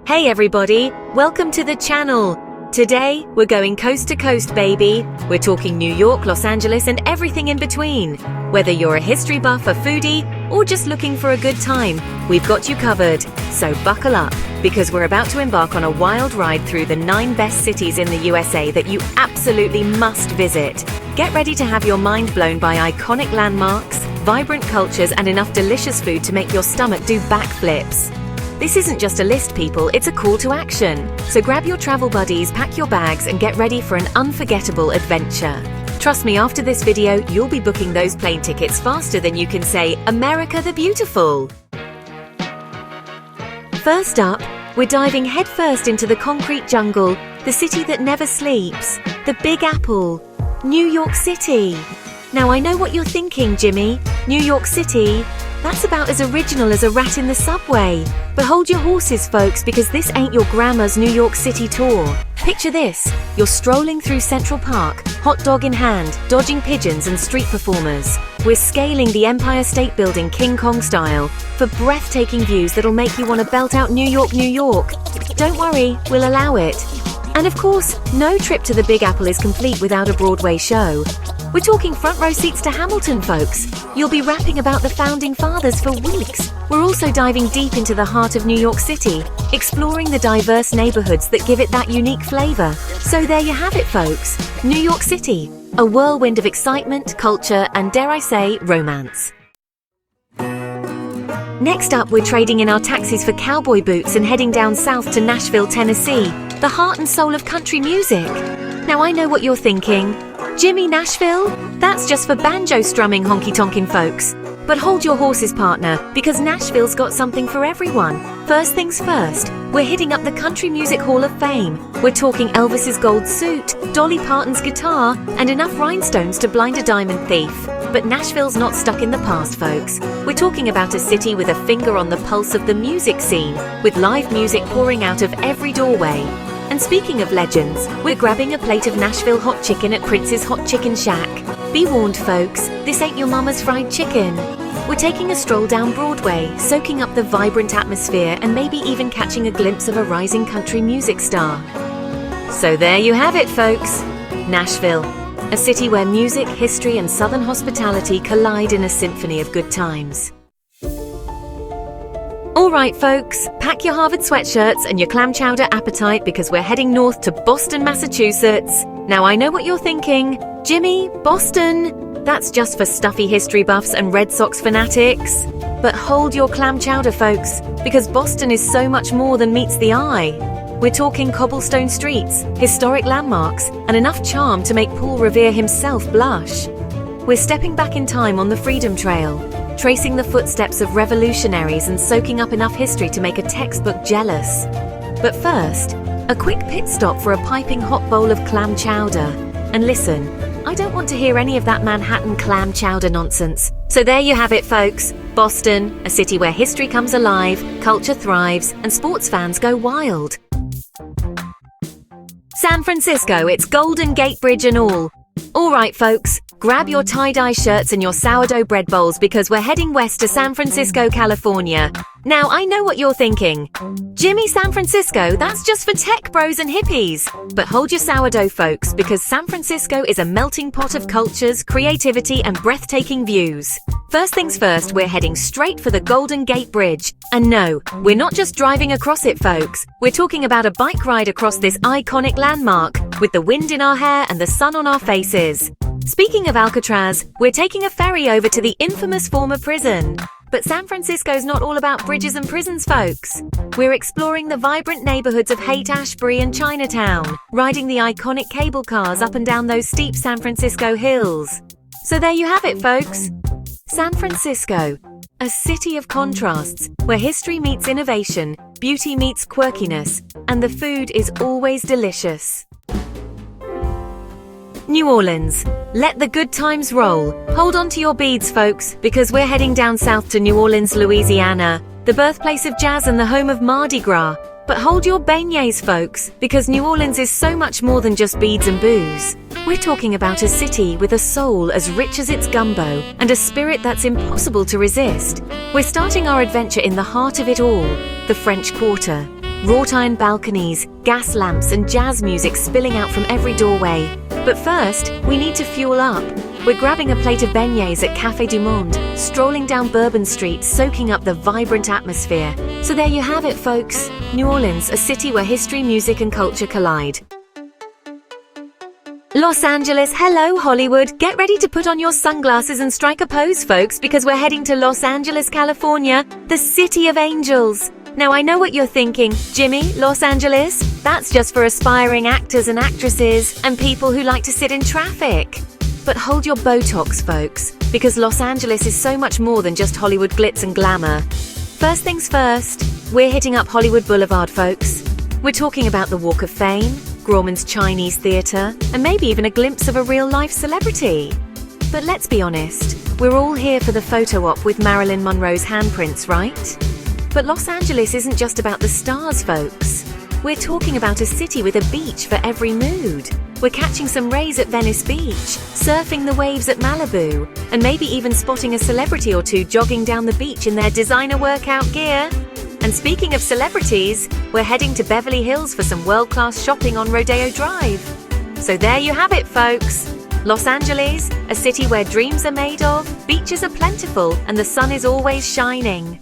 Hey everybody, welcome to the channel. Today, we're going coast to coast, baby. We're talking New York, Los Angeles, and everything in between. Whether you're a history buff, a foodie, or just looking for a good time, we've got you covered. So buckle up, because we're about to embark on a wild ride through the 9 best cities in the USA that you absolutely must visit. Get ready to have your mind blown by iconic landmarks, vibrant cultures, and enough delicious food to make your stomach do backflips. This isn't just a list, people, it's a call to action. So grab your travel buddies, pack your bags, and get ready for an unforgettable adventure. Trust me, after this video, you'll be booking those plane tickets faster than you can say, America the Beautiful. First up, we're diving headfirst into the concrete jungle, the city that never sleeps, the Big Apple, New York City. Now I know what you're thinking, Jimmy. New York City? That's about as original as a rat in the subway. But hold your horses, folks, because this ain't your grandma's New York City tour. Picture this. You're strolling through Central Park, hot dog in hand, dodging pigeons and street performers. We're scaling the Empire State Building King Kong style for breathtaking views that'll make you want to belt out New York, New York. Don't worry, we'll allow it. And of course, no trip to the Big Apple is complete without a Broadway show. We're talking front row seats to Hamilton, folks. You'll be rapping about the founding fathers for weeks. We're also diving deep into the heart of New York City, exploring the diverse neighborhoods that give it that unique flavor. So there you have it, folks. New York City, a whirlwind of excitement, culture, and dare I say, romance. Next up, we're trading in our taxis for cowboy boots and heading down south to Nashville, Tennessee, the heart and soul of country music. Now I know what you're thinking. Jimmy, Nashville? That's just for banjo strumming honky-tonkin' folks. But hold your horses, partner, because Nashville's got something for everyone. First things first, we're hitting up the Country Music Hall of Fame. We're talking Elvis's gold suit, Dolly Parton's guitar, and enough rhinestones to blind a diamond thief. But Nashville's not stuck in the past, folks. We're talking about a city with a finger on the pulse of the music scene, with live music pouring out of every doorway. And speaking of legends, we're grabbing a plate of Nashville hot chicken at Prince's Hot Chicken Shack. Be warned, folks, this ain't your mama's fried chicken. We're taking a stroll down Broadway, soaking up the vibrant atmosphere and maybe even catching a glimpse of a rising country music star. So there you have it, folks. Nashville, a city where music, history, and Southern hospitality collide in a symphony of good times. All right, folks, pack your Harvard sweatshirts and your clam chowder appetite because we're heading north to Boston, Massachusetts. Now I know what you're thinking. Jimmy, Boston? That's just for stuffy history buffs and Red Sox fanatics. But hold your clam chowder, folks, because Boston is so much more than meets the eye. We're talking cobblestone streets, historic landmarks, and enough charm to make Paul Revere himself blush. We're stepping back in time on the Freedom Trail, tracing the footsteps of revolutionaries and soaking up enough history to make a textbook jealous. But first, a quick pit stop for a piping hot bowl of clam chowder. And listen, I don't want to hear any of that Manhattan clam chowder nonsense. So there you have it, folks. Boston, a city where history comes alive, culture thrives, and sports fans go wild. San Francisco, it's Golden Gate Bridge and all. All right, folks, grab your tie-dye shirts and your sourdough bread bowls because we're heading west to San Francisco, California. Now, I know what you're thinking. Jimmy, San Francisco, that's just for tech bros and hippies. But hold your sourdough, folks, because San Francisco is a melting pot of cultures, creativity, and breathtaking views. First things first, we're heading straight for the Golden Gate Bridge. And no, we're not just driving across it, folks. We're talking about a bike ride across this iconic landmark, with the wind in our hair and the sun on our faces. Speaking of Alcatraz, we're taking a ferry over to the infamous former prison. But San Francisco's not all about bridges and prisons, folks. We're exploring the vibrant neighborhoods of Haight-Ashbury and Chinatown, riding the iconic cable cars up and down those steep San Francisco hills. So there you have it, folks. San Francisco, a city of contrasts, where history meets innovation, beauty meets quirkiness, and the food is always delicious. New Orleans. Let the good times roll. Hold on to your beads, folks, because we're heading down south to New Orleans, Louisiana, the birthplace of jazz and the home of Mardi Gras. But hold your beignets, folks, because New Orleans is so much more than just beads and booze. We're talking about a city with a soul as rich as its gumbo and a spirit that's impossible to resist. We're starting our adventure in the heart of it all, the French Quarter. Wrought iron balconies, gas lamps, and jazz music spilling out from every doorway. But first, we need to fuel up. We're grabbing a plate of beignets at Café du Monde, strolling down Bourbon Street, soaking up the vibrant atmosphere. So there you have it, folks. New Orleans, a city where history, music, and culture collide. Los Angeles, hello Hollywood. Get ready to put on your sunglasses and strike a pose, folks, because we're heading to Los Angeles, California, the city of angels. Now I know what you're thinking, Jimmy, Los Angeles? That's just for aspiring actors and actresses and people who like to sit in traffic. But hold your Botox, folks, because Los Angeles is so much more than just Hollywood glitz and glamour. First things first, we're hitting up Hollywood Boulevard, folks. We're talking about the Walk of Fame, Grauman's Chinese Theatre, and maybe even a glimpse of a real-life celebrity. But let's be honest, we're all here for the photo op with Marilyn Monroe's handprints, right? But Los Angeles isn't just about the stars, folks. We're talking about a city with a beach for every mood. We're catching some rays at Venice Beach, surfing the waves at Malibu, and maybe even spotting a celebrity or two jogging down the beach in their designer workout gear. And speaking of celebrities, we're heading to Beverly Hills for some world-class shopping on Rodeo Drive. So there you have it, folks. Los Angeles, a city where dreams are made of, beaches are plentiful, and the sun is always shining.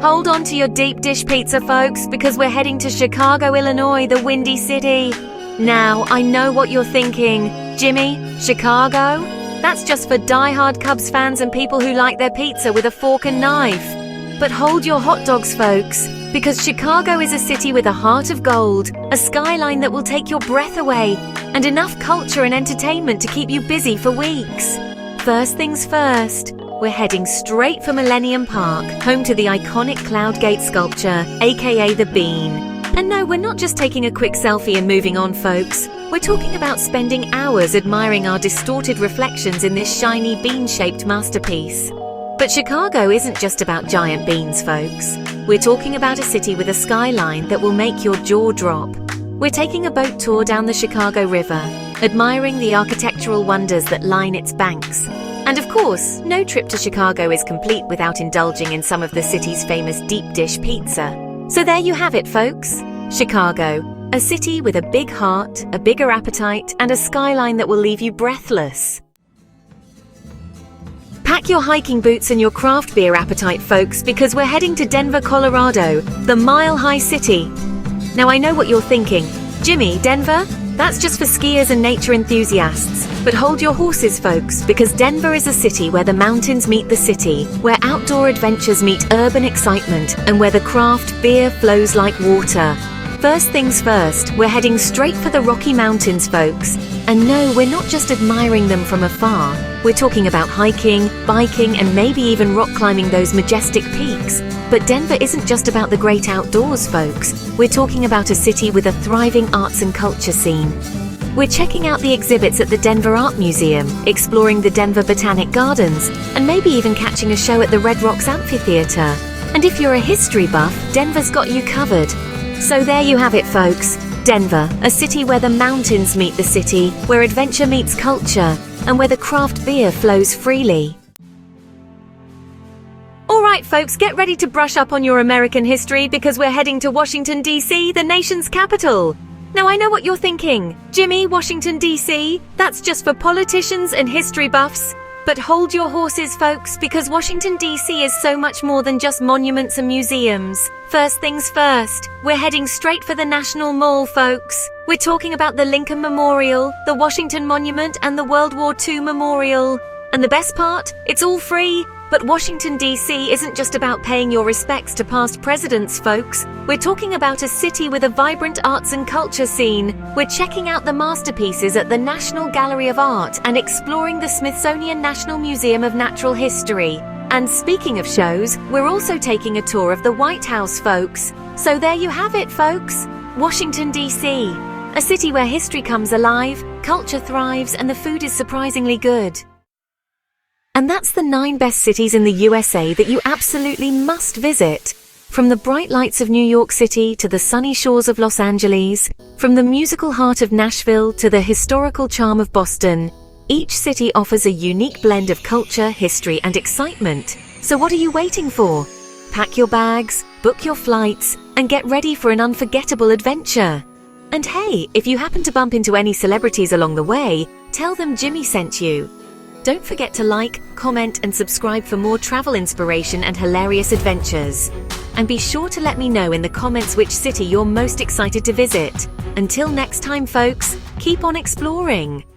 Hold on to your deep dish pizza, folks, because we're heading to Chicago, Illinois, the Windy City. Now, I know what you're thinking. Jimmy, Chicago? That's just for die-hard Cubs fans and people who like their pizza with a fork and knife. But hold your hot dogs, folks, because Chicago is a city with a heart of gold, a skyline that will take your breath away, and enough culture and entertainment to keep you busy for weeks. First things first, we're heading straight for Millennium Park, home to the iconic Cloud Gate sculpture, aka the Bean. And no, we're not just taking a quick selfie and moving on, folks. We're talking about spending hours admiring our distorted reflections in this shiny bean-shaped masterpiece. But Chicago isn't just about giant beans, folks. We're talking about a city with a skyline that will make your jaw drop. We're taking a boat tour down the Chicago River, admiring the architectural wonders that line its banks. And of course, no trip to Chicago is complete without indulging in some of the city's famous deep dish pizza. So there you have it, folks. Chicago, a city with a big heart, a bigger appetite, and a skyline that will leave you breathless. Pack your hiking boots and your craft beer appetite, folks, because we're heading to Denver, Colorado, the Mile High City. Now I know what you're thinking. Jimmy, Denver? That's just for skiers and nature enthusiasts. But hold your horses, folks, because Denver is a city where the mountains meet the city, where outdoor adventures meet urban excitement, and where the craft beer flows like water. First things first, we're heading straight for the Rocky Mountains, folks. And no, we're not just admiring them from afar. We're talking about hiking, biking, and maybe even rock climbing those majestic peaks. But Denver isn't just about the great outdoors, folks. We're talking about a city with a thriving arts and culture scene. We're checking out the exhibits at the Denver Art Museum, exploring the Denver Botanic Gardens, and maybe even catching a show at the Red Rocks Amphitheater. And if you're a history buff, Denver's got you covered. So there you have it, folks. Denver, a city where the mountains meet the city, where adventure meets culture, and where the craft beer flows freely. All right, folks, get ready to brush up on your American history because we're heading to Washington, D.C., the nation's capital. Now, I know what you're thinking. Jimmy, Washington, D.C., that's just for politicians and history buffs. But hold your horses, folks, because Washington, D.C. is so much more than just monuments and museums. First things first, we're heading straight for the National Mall, folks. We're talking about the Lincoln Memorial, the Washington Monument, and the World War II Memorial. And the best part? It's all free. But Washington, D.C. isn't just about paying your respects to past presidents, folks. We're talking about a city with a vibrant arts and culture scene. We're checking out the masterpieces at the National Gallery of Art and exploring the Smithsonian National Museum of Natural History. And speaking of shows, we're also taking a tour of the White House, folks. So there you have it, folks. Washington, D.C. A city where history comes alive, culture thrives, and the food is surprisingly good. And that's the 9 best cities in the USA that you absolutely must visit. From the bright lights of New York City to the sunny shores of Los Angeles, from the musical heart of Nashville to the historical charm of Boston, each city offers a unique blend of culture, history, and excitement. So what are you waiting for? pack your bags, book your flights, and get ready for an unforgettable adventure. And hey, if you happen to bump into any celebrities along the way, tell them Jimmy sent you. Don't forget to like, comment, and subscribe for more travel inspiration and hilarious adventures. And be sure to let me know in the comments which city you're most excited to visit. Until next time, folks, keep on exploring.